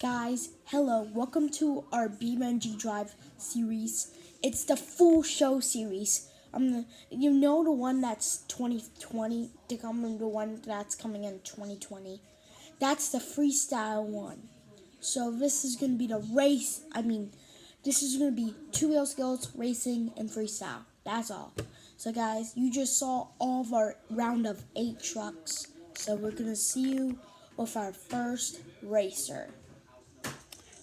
Guys, hello, welcome to our BeamNG Drive series. It's the full show series. The one that's 2020, the one that's coming in 2020. That's the freestyle one. So this is gonna be the race. This is gonna be two-wheel skills, racing, and freestyle. That's all. So guys, you just saw all of our round of 8 trucks. So we're gonna see you with our first racer.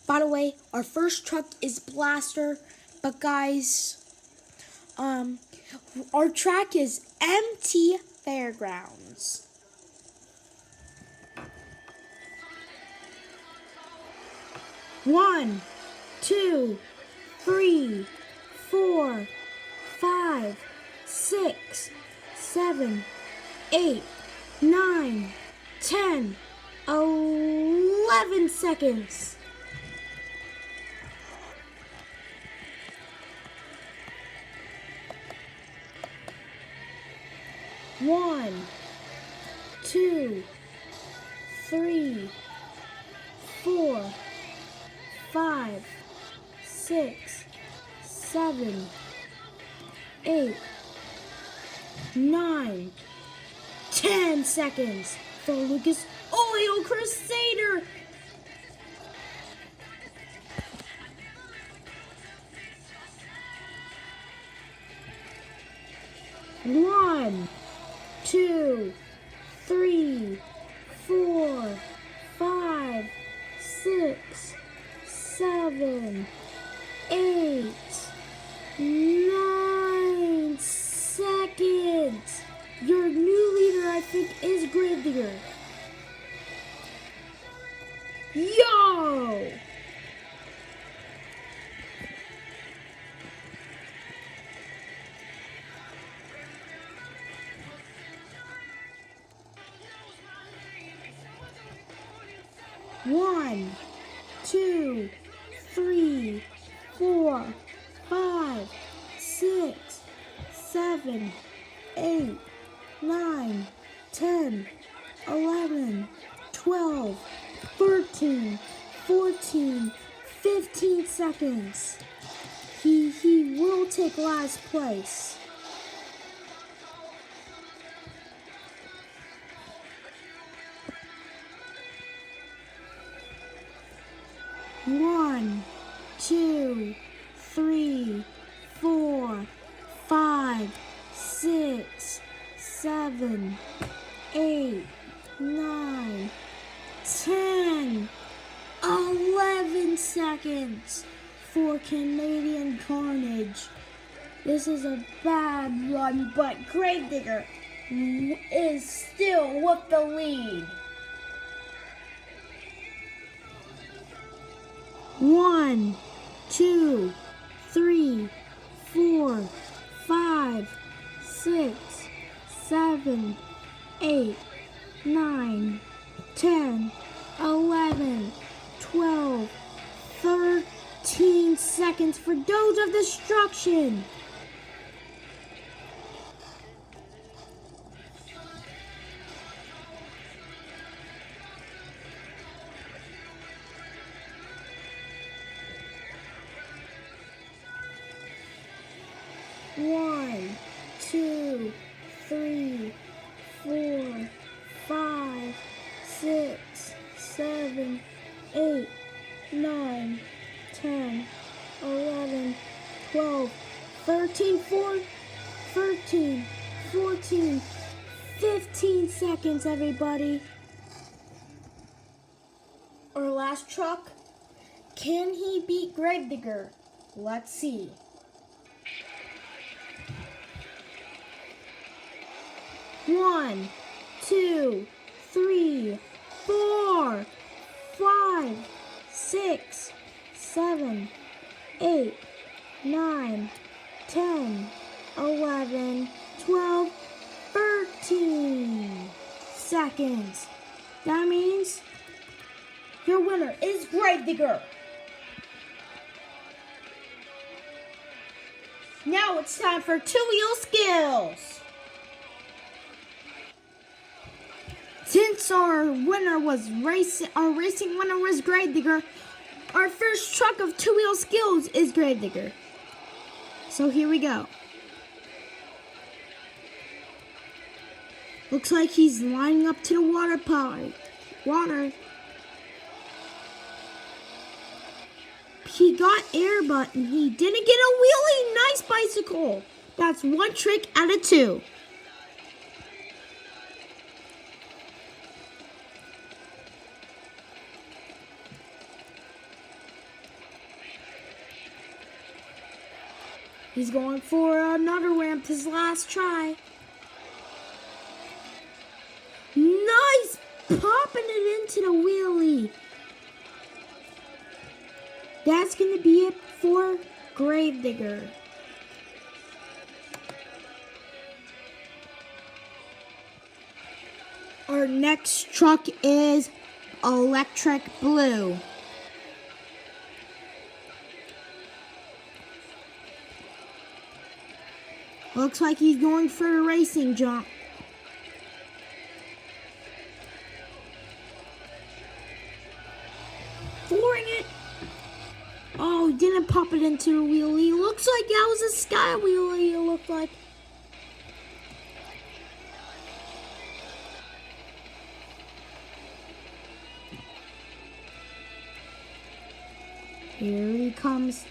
By the way, our first truck is Blaster, but guys, our track is MT Fairgrounds. One, two, three, 4, 5, 6, 7, 8, 9, 10, 11 seconds. One, 2, 3, 4, 5, 6, 7, 8, 9, 10 seconds for Lucas Oil Crusader. One, 2, 3, 4, 5, 6, 7, 8, 9 seconds. Your new leader, I think, is Gravedigger. Yo! One, 2, 3, 4, 5, 6, 7, 8, 9, 10, 11, 12, 13, 14, 15 seconds. He will take last place. One, 2, 3, 4, 5, 6, 7, 8, 9, 10, 11 seconds for Canadian Carnage. This is a bad run, but Gravedigger is still with the lead. 1, 2, 3, 4, 5, 6, 7, 8, 9, 10, 11, 12, 13 seconds for Doge of Destruction. One, 2, 3, 4, 5, 6, 7, 8, 9, 10, 11, 12, 13, 14, 15 seconds, everybody. Our last truck. Can he beat Gravedigger? Let's see. One, 2, 3, 4, 5, 6, 7, 8, 9, 10, 11, 12, 13 seconds. That means your winner is Gravedigger. Now it's time for two-wheel skills. Since So our winner was our racing winner was Gravedigger. Our first truck of two-wheel skills is Gravedigger. So here we go. Looks like he's lining up to the water pipe. Water. He got air, but he didn't get a wheelie. Nice bicycle. That's one trick out of two. He's going for another ramp, his last try. Nice! Popping it into the wheelie. That's going to be it for Gravedigger. Our next truck is Electric Blue. Looks like he's going for a racing jump. Flooring it. Oh, he didn't pop it into the wheelie. Looks like that was a sky wheelie, it looked like. Here he comes.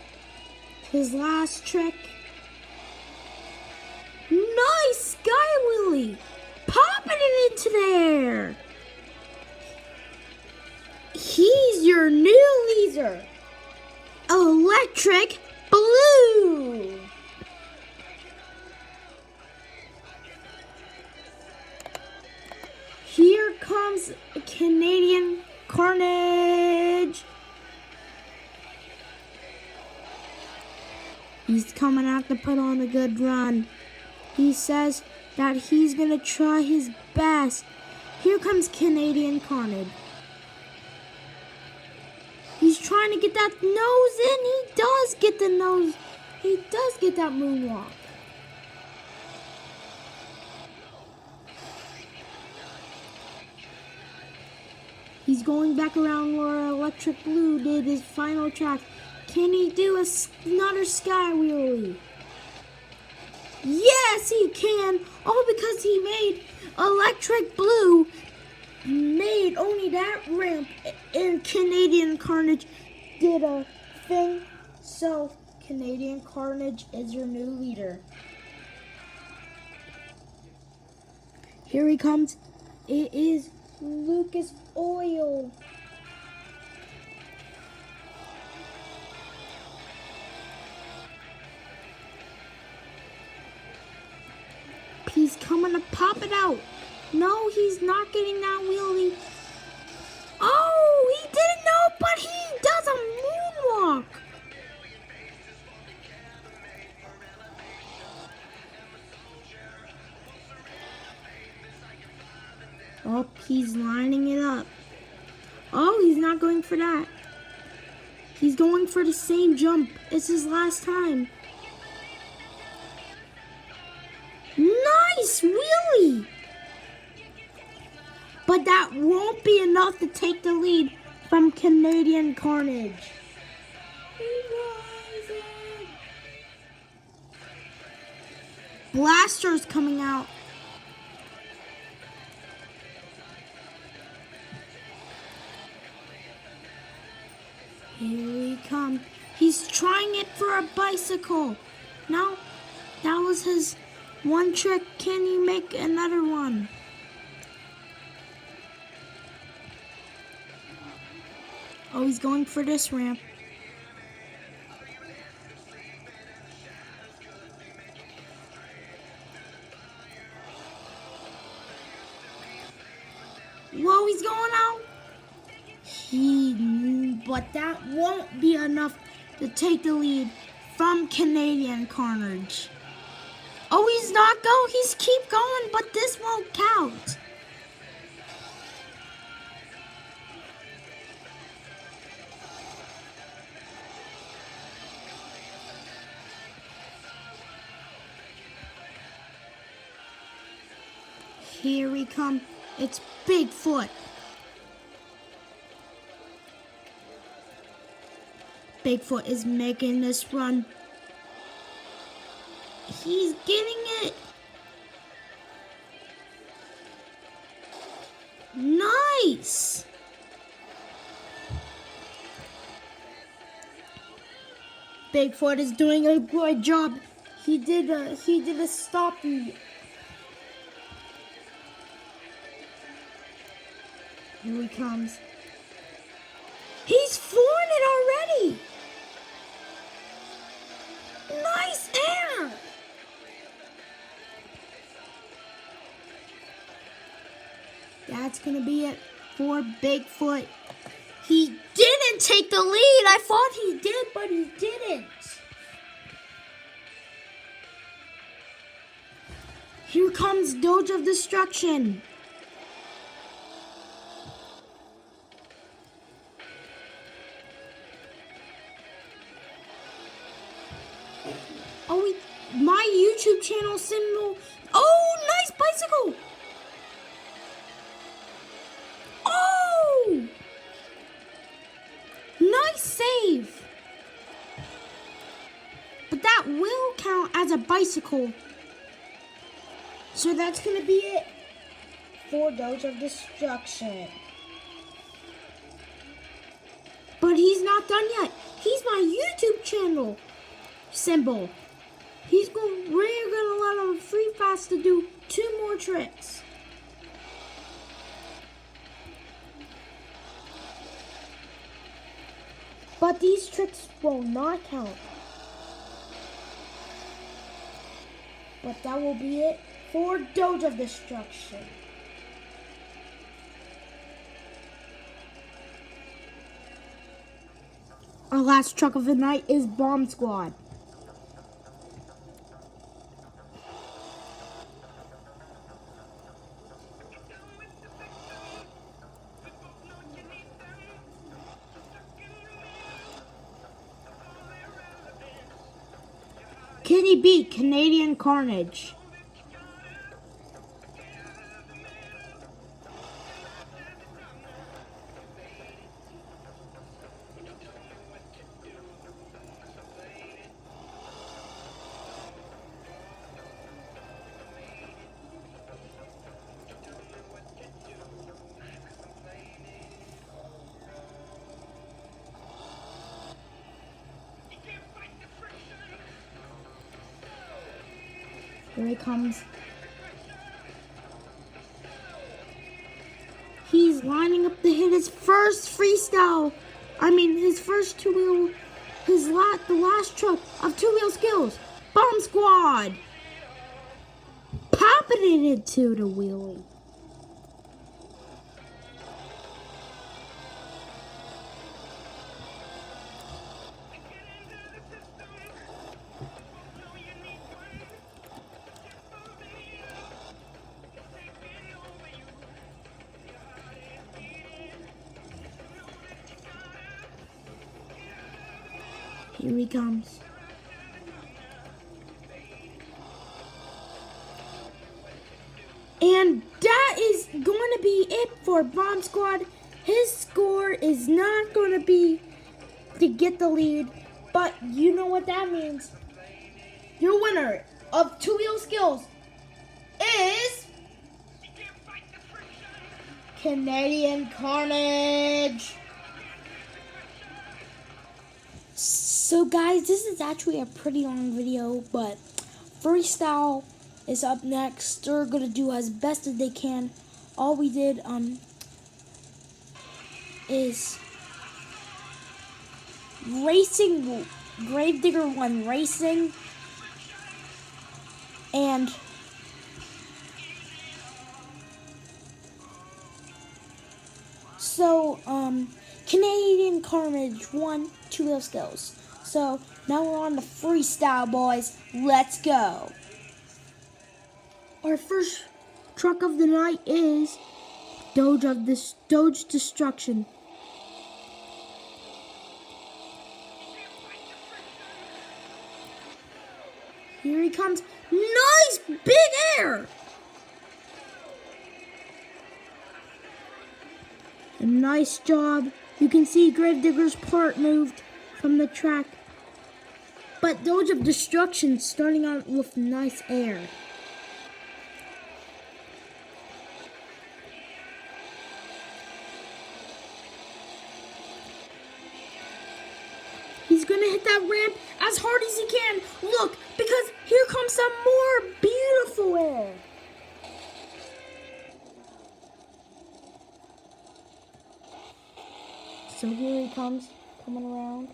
His last trick. Nice sky wheelie. Popping it into the air. He's your new leader. Electric Blue. Here comes Canadian Carnage. He's coming out to put on a good run. He says that he's going to try his best. Here comes Canadian Carnage. He's trying to get that nose in. He does get the nose. He does get that moonwalk. He's going back around where Electric Blue did his final track. Can he do another sky wheelie? Yes, he can. All because he made Electric Blue made only that ramp, and Canadian Carnage did a thing. So Canadian Carnage is your new leader. Here he comes. It is Lucas Oil. He's coming to pop it out. No, he's not getting that wheelie. Oh, he didn't know, but he does a moonwalk. Oh, he's lining it up. Oh, he's not going for that. He's going for the same jump. It's his last time. Nice wheelie! But that won't be enough to take the lead from Canadian Carnage. Blaster's coming out. Here he comes. He's trying it for a bicycle. No, that was his one trick. Can he make another one? Oh, he's going for this ramp. Whoa, he's going out. But that won't be enough to take the lead from Canadian Carnage. Oh, he's not going. He's keep going, but this won't count. Here we come. It's Bigfoot. Bigfoot is making this run. He's getting it. Nice. Bigfoot is doing a good job. He did a stop. Here he comes. He's flooring it already. Nice air. That's gonna be it for Bigfoot. He didn't take the lead. I thought he did, but he didn't. Here comes Doge of Destruction. Oh, my YouTube channel symbol. Oh, nice bicycle. Oh, nice save. But that will count as a bicycle. So that's going to be it for Doge of Destruction. But he's not done yet. He's my YouTube channel symbol. We're gonna let him free pass to do 2 more tricks. But these tricks will not count. But that will be it for Doge of Destruction. Our last truck of the night is Bomb Squad. Can he beat Canadian Carnage? Here he comes. He's lining up to hit his first freestyle. His first two-wheel, the last truck of two-wheel skills. Bomb Squad. Popping it into the wheelie. Here he comes. And that is going to be it for Bomb Squad. His score is not going to be to get the lead, but you know what that means. Your winner of two-wheel skills is Canadian Carnage. So guys, this is actually a pretty long video, but freestyle is up next. They're gonna do as best as they can. All we did is racing, Gravedigger 1 racing, and so Canadian Carnage 1 two-wheel skills. So now we're on the freestyle, boys. Let's go. Our first truck of the night is Doge Destruction. Here he comes. Nice big air. A nice job. You can see Gravedigger's part moved from the track. But Doge of Destruction starting out with nice air. He's gonna hit that ramp as hard as he can. Look, because here comes some more beautiful air. So here he comes, coming around.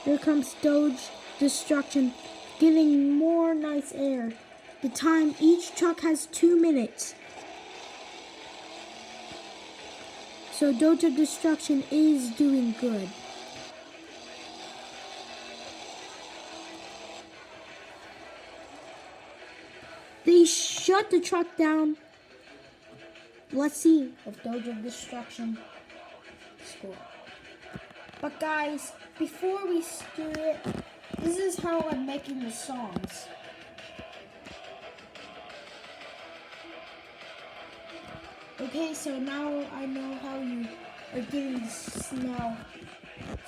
Here comes Doge Destruction, getting more nice air. The time, each truck has 2 minutes. So Doge of Destruction is doing good. They shut the truck down. Let's see if Doge of Destruction score. But guys, before we do it, this is how I'm making the songs. Okay, so now I know how you are getting this now.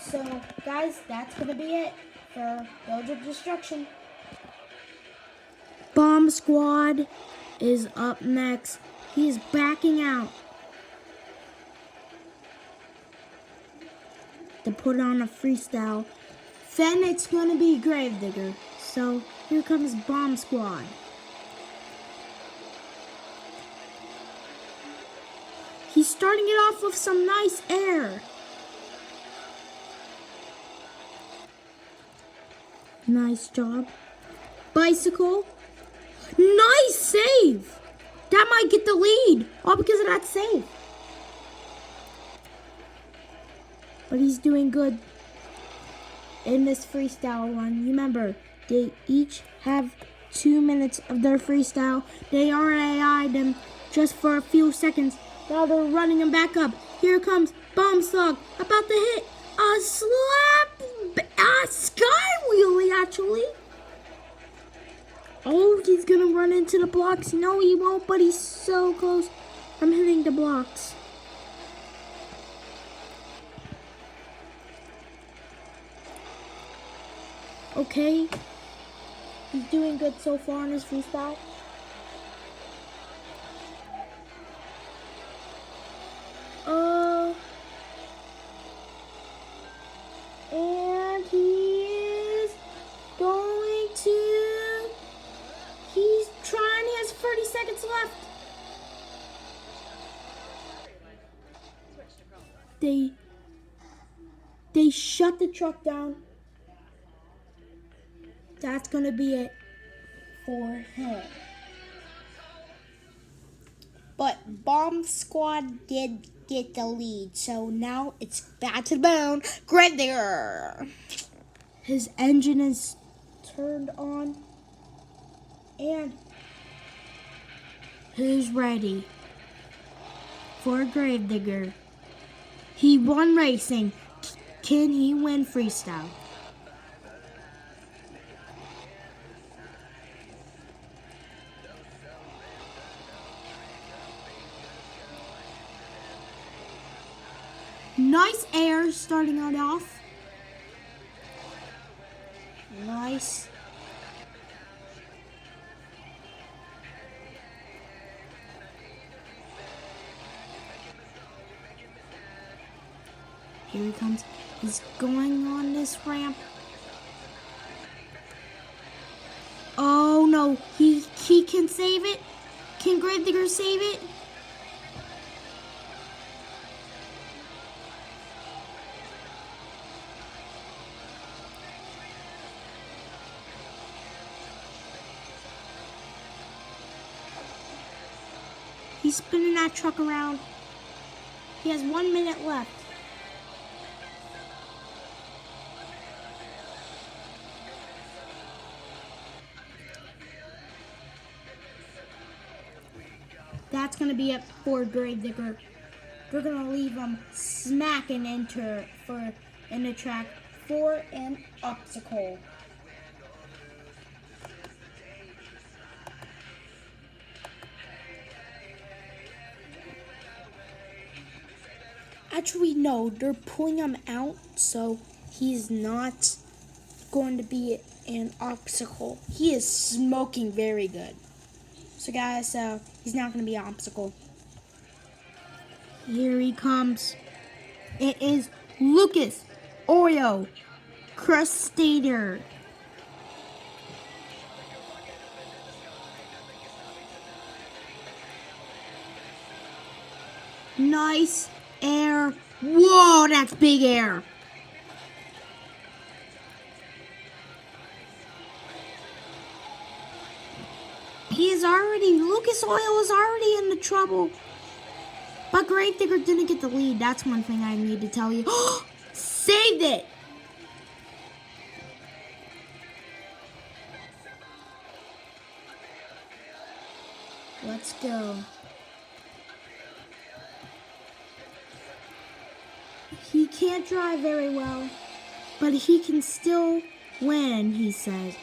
So guys, that's gonna be it for Doge of Destruction. Bomb Squad is up next. He is backing out to put on a freestyle. Then it's gonna be Gravedigger. So here comes Bomb Squad. He's starting it off with some nice air. Nice job. Bicycle. Nice save. That might get the lead. All because of that save. But he's doing good in this freestyle run. Remember, they each have 2 minutes of their freestyle. They RAI'd them just for a few seconds. Now they're running him back up. Here comes Bomb Slug, about to hit a sky wheelie actually. Oh, he's gonna run into the blocks. No, he won't, but he's so close from hitting the blocks. Okay, he's doing good so far in his freestyle. And he is going to, he's trying, he has 30 seconds left. They shut the truck down. That's gonna be it for him. But Bomb Squad did get the lead, so now it's back to the bone. Gravedigger. His engine is turned on, and he's ready for Gravedigger. He won racing. Can he win freestyle? Nice air starting it off. Nice. Here he comes. He's going on this ramp. Oh no, he can save it. Can Gravedigger save it? He's spinning that truck around. He has 1 minute left. That's going to be it for Gravedigger. We're going to leave him smacking in the track for an obstacle. Actually, no, they're pulling him out, so he's not going to be an obstacle. He is smoking very good. So guys, he's not going to be an obstacle. Here he comes. It is Lucas Oil Crusader. Nice air. Whoa, that's big air. Lucas Oil is already in the trouble. But Gravedigger didn't get the lead. That's one thing I need to tell you. Saved it. Let's go. He can't drive very well, but he can still win, he says.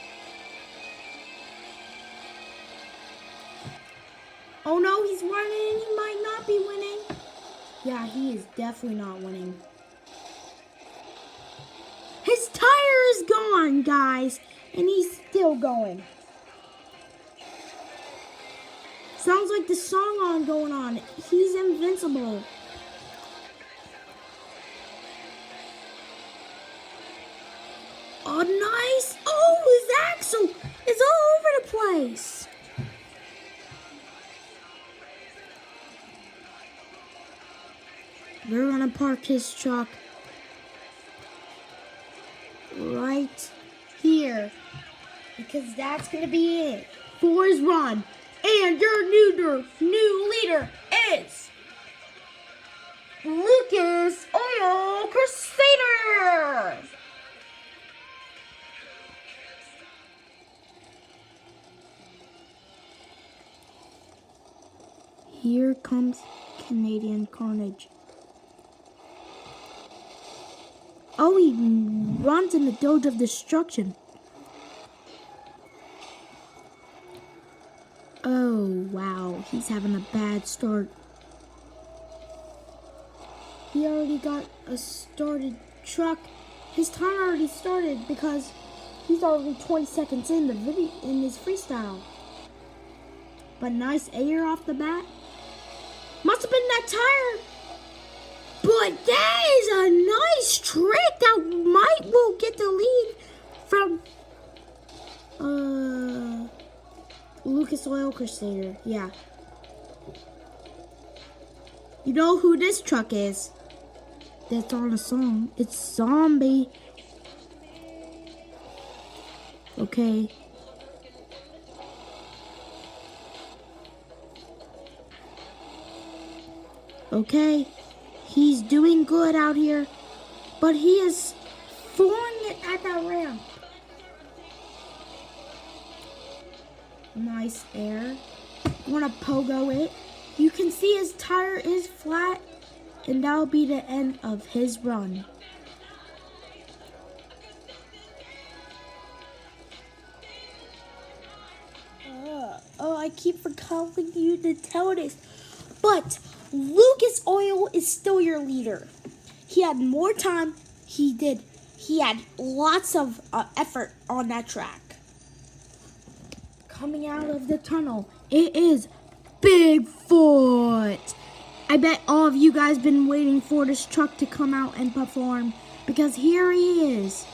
Oh no, he's running. He might not be winning. Yeah, he is definitely not winning. His tire is gone, guys, and he's still going. Sounds like the song going on. He's invincible. Oh, nice. Oh, his axle is all over the place. We're gonna park his truck right here because that's gonna be it for his run. And your new leader is Lucas Oil Crusader. Here comes Canadian Carnage. Oh, he runs in the Doge of Destruction. Oh, wow. He's having a bad start. He already got a started truck. His time already started because he's already 20 seconds in the video in his freestyle. But nice air off the bat. Must have been that tire. But that is a nice trick that will get the lead from Lucas Oil Crusader. Yeah. You know who this truck is? That's on the song. It's Zombie. Okay. Okay. He's doing good out here, but he is throwing it at that ramp. Nice air. I'm gonna pogo it. You can see his tire is flat, and that'll be the end of his run. I keep forgetting you to tell this, but Lucas Oil is still your leader. He had more time. He had lots of effort on that track. Coming out of the tunnel, it is Bigfoot. I bet all of you guys been waiting for this truck to come out and perform because here he is.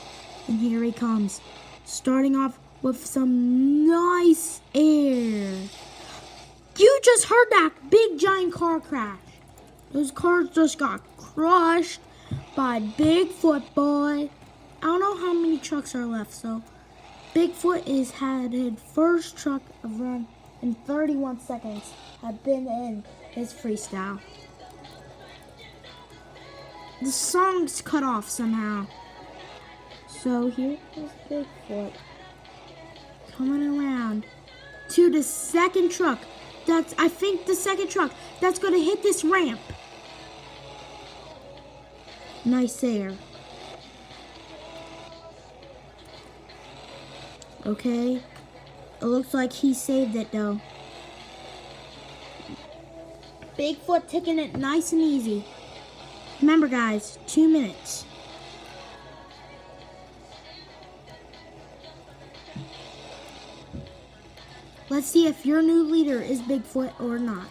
And here he comes, starting off with some nice air. You just heard that big giant car crash. Those cars just got crushed by Bigfoot, boy. I don't know how many trucks are left, so Bigfoot is headed first truck of run in 31 seconds had been in his freestyle. The song's cut off somehow. So here is Bigfoot coming around to the second truck. I think the second truck that's gonna hit this ramp. Nice air. Okay. It looks like he saved it though. Bigfoot taking it nice and easy. Remember, guys, 2 minutes. Let's see if your new leader is Bigfoot or not.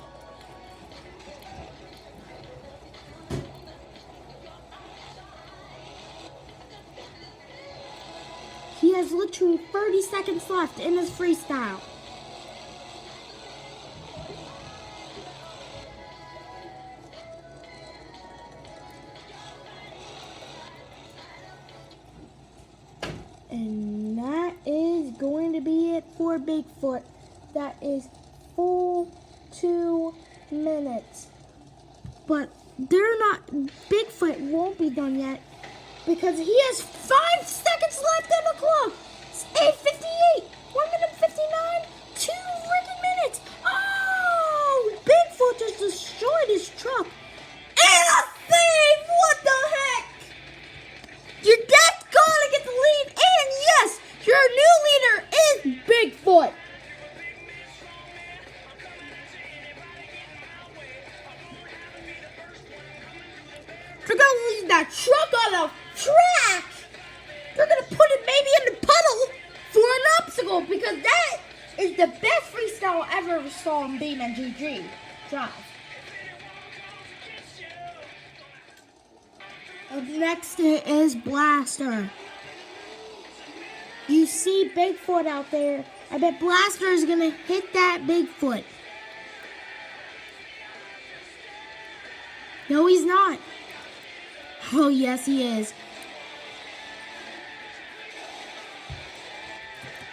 He has literally 30 seconds left in his freestyle. And that is going to be it for Bigfoot. That is full 2 minutes. But Bigfoot won't be done yet because he has 5 seconds left on the clock. It's 8:58, 1 minute 59, 2 freaking minutes. Oh, Bigfoot just destroyed his truck. And a save, what the heck? Your dad's gonna get the lead, and yes, your new leader is Bigfoot. They're gonna leave that truck on the track. They're gonna put it maybe in the puddle for an obstacle because that is the best freestyle I ever saw on BeamNG Drive. Up next is Blaster. You see Bigfoot out there. I bet Blaster is gonna hit that Bigfoot. No, he's not. Oh, yes, he is.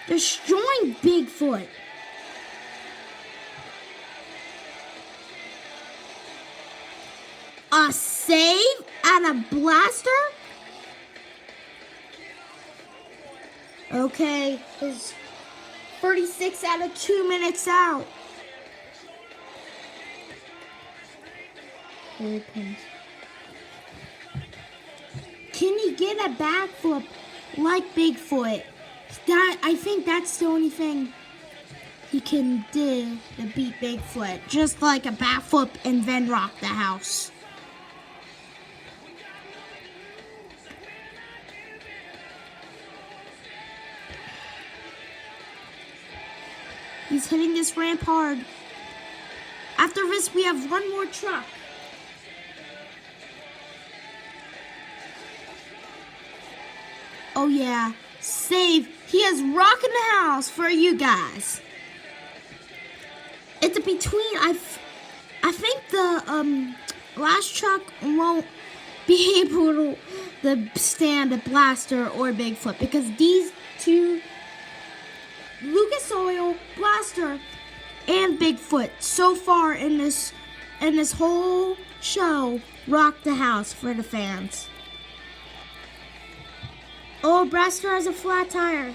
Destroying Bigfoot. A save and a Blaster? Okay, his 36 out of 2 minutes out. Here it comes. Can he get a backflip like Bigfoot? I think that's the only thing he can do to beat Bigfoot. Just like a backflip and then rock the house. He's hitting this ramp hard. After this, we have one more truck. Oh yeah, save. He is rocking the house for you guys. It's a between. I think the last truck won't be able to stand a Blaster or Bigfoot because these two, Lucas Oil, Blaster, and Bigfoot, so far in this whole show, rock the house for the fans. Oh, Blaster has a flat tire.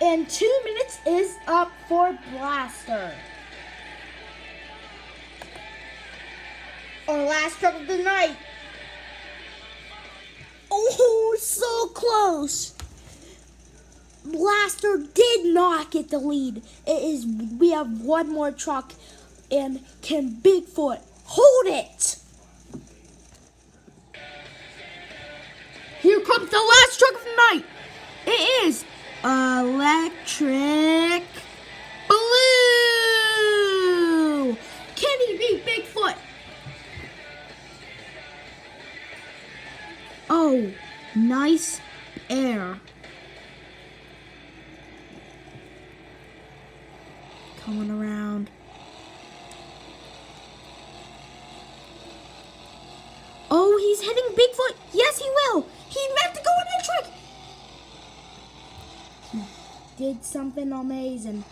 And 2 minutes is up for Blaster. Our last truck of the night. Oh, so close. Blaster did not get the lead. We have one more truck, and can Bigfoot hold it? Here comes the last truck of the night. It is Electric Blue. Can he beat Bigfoot? Oh, nice air. Coming around. Oh, he's hitting Bigfoot. Yes, he will. He meant to go in the truck. He did something amazing.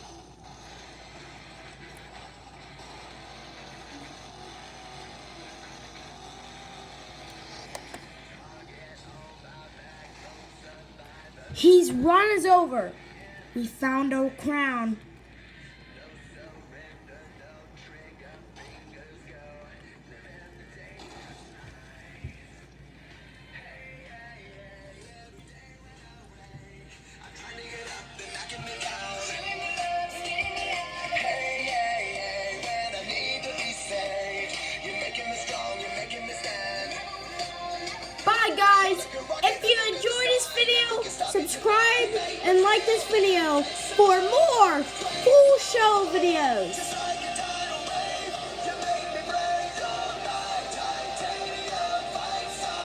His run is over. We found our crown. and like this video for more full show videos.